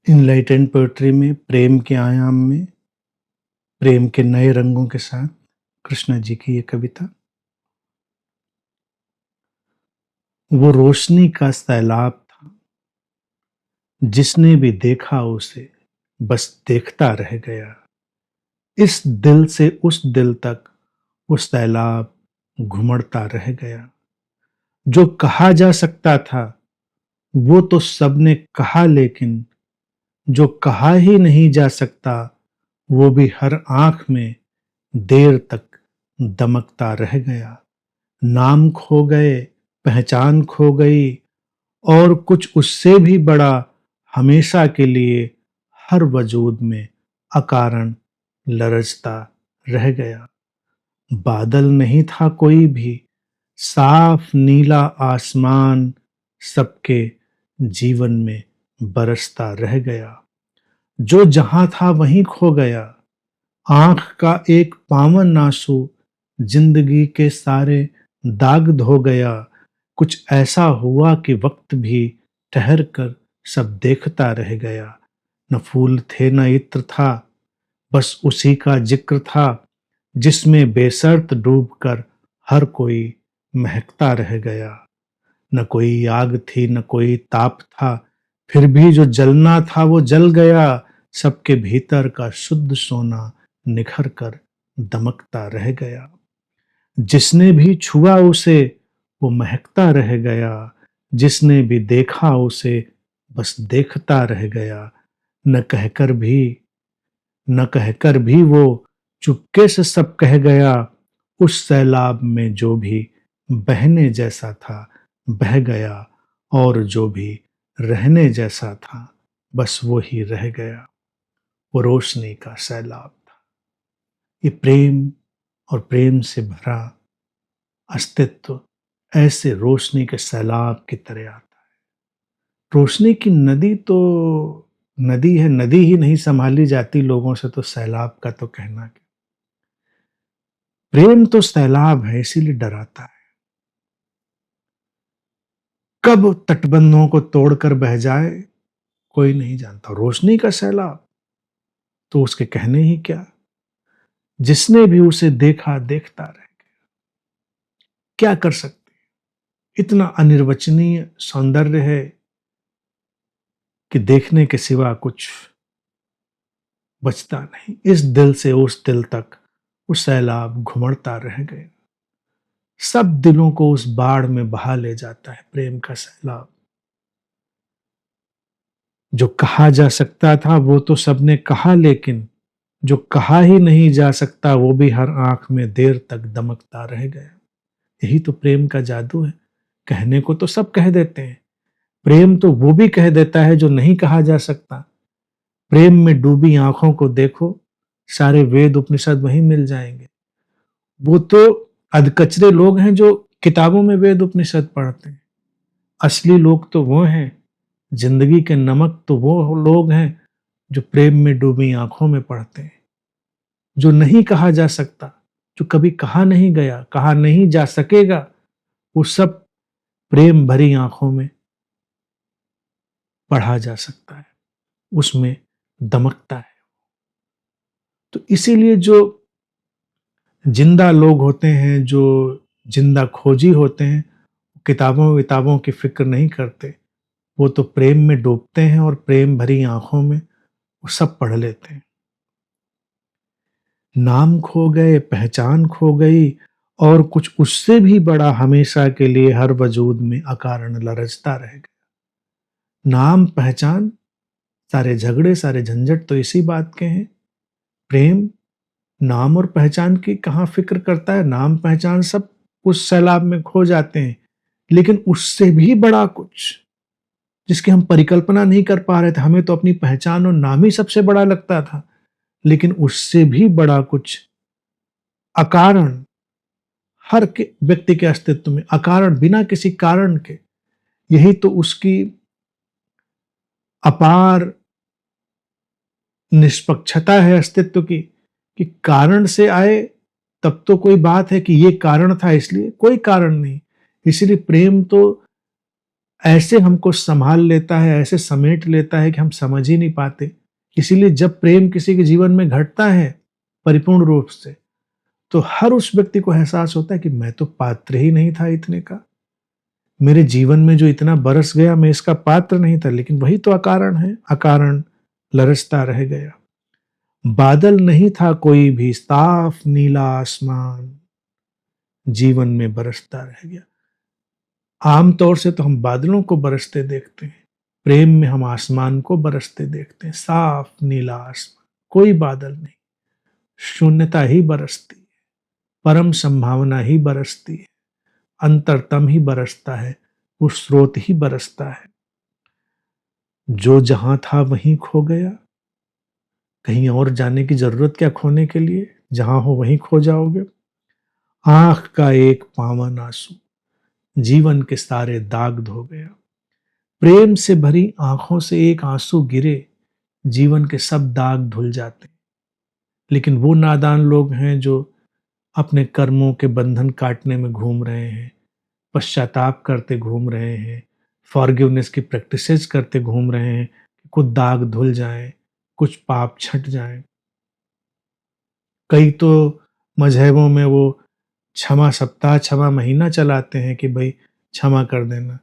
Enlightened poetry में प्रेम के आयाम में प्रेम के नए रंगों के साथ कृष्णा जी की ये कविता। वो रोशनी का सैलाब था, जिसने भी देखा उसे बस देखता रह गया। इस दिल से उस दिल तक वो सैलाब घुमड़ता रह गया। जो कहा जा सकता था वो तो सबने कहा, लेकिन जो कहा ही नहीं जा सकता वो भी हर आंख में देर तक दमकता रह गया। नाम खो गए, पहचान खो गई, और कुछ उससे भी बड़ा हमेशा के लिए हर वजूद में अकारण लरजता रह गया। बादल नहीं था कोई भी, साफ नीला आसमान सबके जीवन में बरसता रह गया। जो जहां था वहीं खो गया, आंख का एक पावन आंसू जिंदगी के सारे दाग धो गया। कुछ ऐसा हुआ कि वक्त भी ठहर कर सब देखता रह गया। न फूल थे न इत्र था, बस उसी का जिक्र था, जिसमें बेसर्त डूबकर हर कोई महकता रह गया। न कोई आग थी न कोई ताप था, फिर भी जो जलना था वो जल गया। सबके भीतर का शुद्ध सोना निखर कर दमकता रह गया। जिसने भी छुआ उसे वो महकता रह गया। जिसने भी देखा उसे बस देखता रह गया। न कहकर भी वो चुपके से सब कह गया। उस सैलाब में जो भी बहने जैसा था बह गया, और जो भी रहने जैसा था बस वो ही रह गया। वो रोशनी का सैलाब था। ये प्रेम और प्रेम से भरा अस्तित्व ऐसे रोशनी के सैलाब की तरह आता है। रोशनी की नदी तो नदी है, नदी ही नहीं संभाली जाती लोगों से, तो सैलाब का तो कहना क्या। प्रेम तो सैलाब है, इसीलिए डराता है। कब तटबंधों को तोड़कर बह जाए कोई नहीं जानता। रोशनी का सैलाब तो उसके कहने ही क्या। जिसने भी उसे देखा देखता रह गया। क्या कर सकते, इतना अनिर्वचनीय सौंदर्य है कि देखने के सिवा कुछ बचता नहीं। इस दिल से उस दिल तक वो सैलाब घुमड़ता रह गया। सब दिलों को उस बाढ़ में बहा ले जाता है प्रेम का सैलाब। जो कहा जा सकता था वो तो सबने कहा, लेकिन जो कहा ही नहीं जा सकता वो भी हर आंख में देर तक दमकता रह गया। यही तो प्रेम का जादू है। कहने को तो सब कह देते हैं, प्रेम तो वो भी कह देता है जो नहीं कहा जा सकता। प्रेम में डूबी आंखों को देखो, सारे वेद उपनिषद वहीं मिल जाएंगे। वो तो अधकचरे लोग हैं जो किताबों में वेद उपनिषद पढ़ते हैं। असली लोग तो वो हैं, जिंदगी के नमक तो वो लोग हैं जो प्रेम में डूबी आंखों में पढ़ते हैं। जो नहीं कहा जा सकता, जो कभी कहा नहीं गया, कहा नहीं जा सकेगा, वो सब प्रेम भरी आंखों में पढ़ा जा सकता है, उसमें दमकता है। तो इसीलिए जो जिंदा लोग होते हैं, जो जिंदा खोजी होते हैं, किताबों विताबों की फिक्र नहीं करते। वो तो प्रेम में डूबते हैं और प्रेम भरी आंखों में वो सब पढ़ लेते हैं। नाम खो गए, पहचान खो गई, और कुछ उससे भी बड़ा हमेशा के लिए हर वजूद में अकारण लरजता रह गया। नाम पहचान, सारे झगड़े सारे झंझट तो इसी बात के हैं। प्रेम नाम और पहचान की कहाँ फिक्र करता है। नाम पहचान सब उस सैलाब में खो जाते हैं, लेकिन उससे भी बड़ा कुछ जिसकी हम परिकल्पना नहीं कर पा रहे थे। हमें तो अपनी पहचान और नाम ही सबसे बड़ा लगता था, लेकिन उससे भी बड़ा कुछ अकारण हर के व्यक्ति के अस्तित्व में, अकारण बिना किसी कारण के। यही तो उसकी अपार निष्पक्षता है अस्तित्व की, कि कारण से आए तब तो कोई बात है कि ये कारण था, इसलिए कोई कारण नहीं। इसलिए प्रेम तो ऐसे हमको संभाल लेता है, ऐसे समेट लेता है कि हम समझ ही नहीं पाते। इसीलिए जब प्रेम किसी के जीवन में घटता है परिपूर्ण रूप से, तो हर उस व्यक्ति को एहसास होता है कि मैं तो पात्र ही नहीं था इतने का। मेरे जीवन में जो इतना बरस गया, मैं इसका पात्र नहीं था, लेकिन वही तो अकारण है, अकारण लरसता रह गया। बादल नहीं था कोई भी, साफ नीला आसमान जीवन में बरसता रह गया। आमतौर से तो हम बादलों को बरसते देखते हैं, प्रेम में हम आसमान को बरसते देखते हैं। साफ नीला आसमान, कोई बादल नहीं, शून्यता ही बरसती है, परम संभावना ही बरसती है, अंतरतम ही बरसता है, वो स्रोत ही बरसता है। जो जहां था वहीं खो गया, कहीं और जाने की जरूरत क्या खोने के लिए, जहां हो वहीं खो जाओगे। आंख का एक पावन आंसू जीवन के सारे दाग धो गया। प्रेम से भरी आंखों से एक आंसू गिरे, जीवन के सब दाग धुल जाते। लेकिन वो नादान लोग हैं जो अपने कर्मों के बंधन काटने में घूम रहे हैं, पश्चाताप करते घूम रहे हैं, फॉरगिवनेस की प्रैक्टिसेस करते घूम रहे हैं कि कुछ दाग धुल जाएं, कुछ पाप छट जाएं। कई तो मजहबों में वो क्षमा सप्ताह, क्षमा महीना चलाते हैं कि भाई क्षमा कर देना,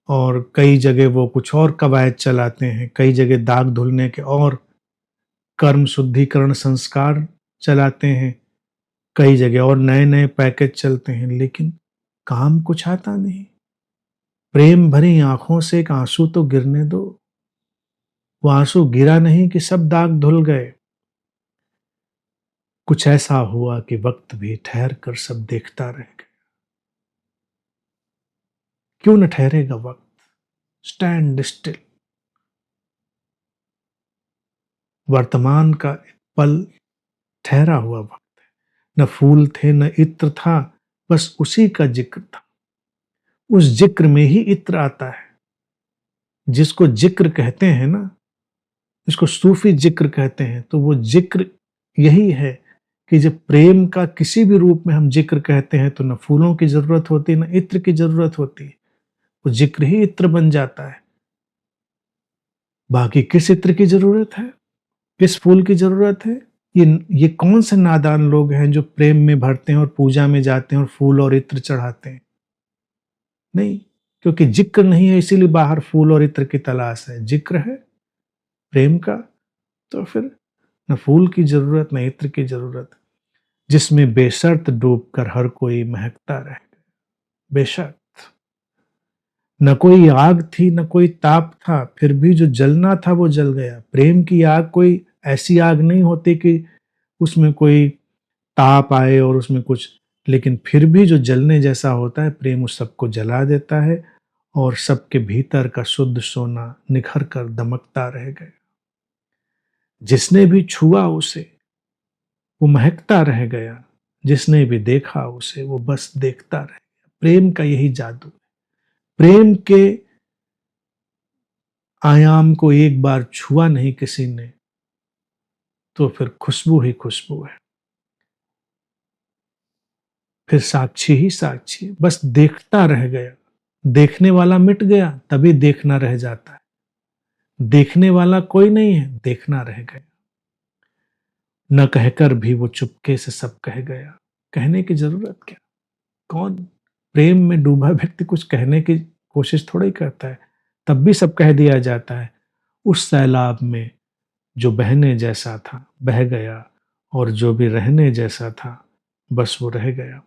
और कई जगह वो कुछ और कवायद चलाते हैं, कई जगह दाग धुलने के और कर्म शुद्धिकरण संस्कार चलाते हैं, कई जगह और नए नए पैकेज चलते हैं, लेकिन काम कुछ आता नहीं। प्रेम भरी आंखों से एक आंसू तो गिरने दो। वो आंसू गिरा नहीं कि सब दाग धुल गए। कुछ ऐसा हुआ कि वक्त भी ठहर कर सब देखता रह गया। क्यों न ठहरेगा वक्त? Stand still. वर्तमान का एक पल ठहरा हुआ वक्त है। न फूल थे न इत्र था, बस उसी का जिक्र था। उस जिक्र में ही इत्र आता है। जिसको जिक्र कहते हैं ना, इसको सूफी जिक्र कहते हैं, तो वो जिक्र यही है कि जब प्रेम का किसी भी रूप में हम जिक्र कहते हैं तो न फूलों की जरूरत होती, न इत्र की जरूरत होती, वो जिक्र ही इत्र बन जाता है। बाकी किस इत्र की जरूरत है, किस फूल की जरूरत है? ये कौन से नादान लोग हैं जो प्रेम में भरते हैं और पूजा में जाते हैं और फूल और इत्र चढ़ाते हैं? नहीं, क्योंकि जिक्र नहीं है, इसीलिए बाहर फूल और इत्र की तलाश है। जिक्र है प्रेम का, तो फिर न फूल की जरूरत न इत्र की जरूरत, जिसमें बेशर्त डूबकर हर कोई महकता रह गया। बेशर्त, न कोई आग थी न कोई ताप था, फिर भी जो जलना था वो जल गया। प्रेम की आग कोई ऐसी आग नहीं होती कि उसमें कोई ताप आए और उसमें कुछ, लेकिन फिर भी जो जलने जैसा होता है, प्रेम उस सबको जला देता है और सबके भीतर का शुद्ध सोना निखर कर दमकता रह गया। जिसने भी छुआ उसे वो महकता रह गया, जिसने भी देखा उसे वो बस देखता रह गया। प्रेम का यही जादू है। प्रेम के आयाम को एक बार छुआ नहीं किसी ने, तो फिर खुशबू ही खुशबू है, फिर साक्षी ही साक्षी है। बस देखता रह गया। देखने वाला मिट गया, तभी देखना रह जाता है। देखने वाला कोई नहीं है, देखना रह गया। न कहकर भी वो चुपके से सब कह गया। कहने की जरूरत क्या? कौन प्रेम में डूबा व्यक्ति कुछ कहने की कोशिश थोड़ा ही करता है, तब भी सब कह दिया जाता है। उस सैलाब में जो बहने जैसा था बह गया, और जो भी रहने जैसा था बस वो रह गया।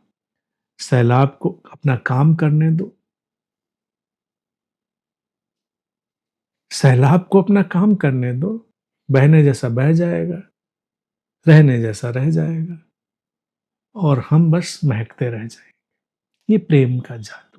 सैलाब को अपना काम करने दो, सैलाब को अपना काम करने दो। बहने जैसा बह जाएगा, रहने जैसा रह जाएगा, और हम बस महकते रह जाएंगे। ये प्रेम का जाल।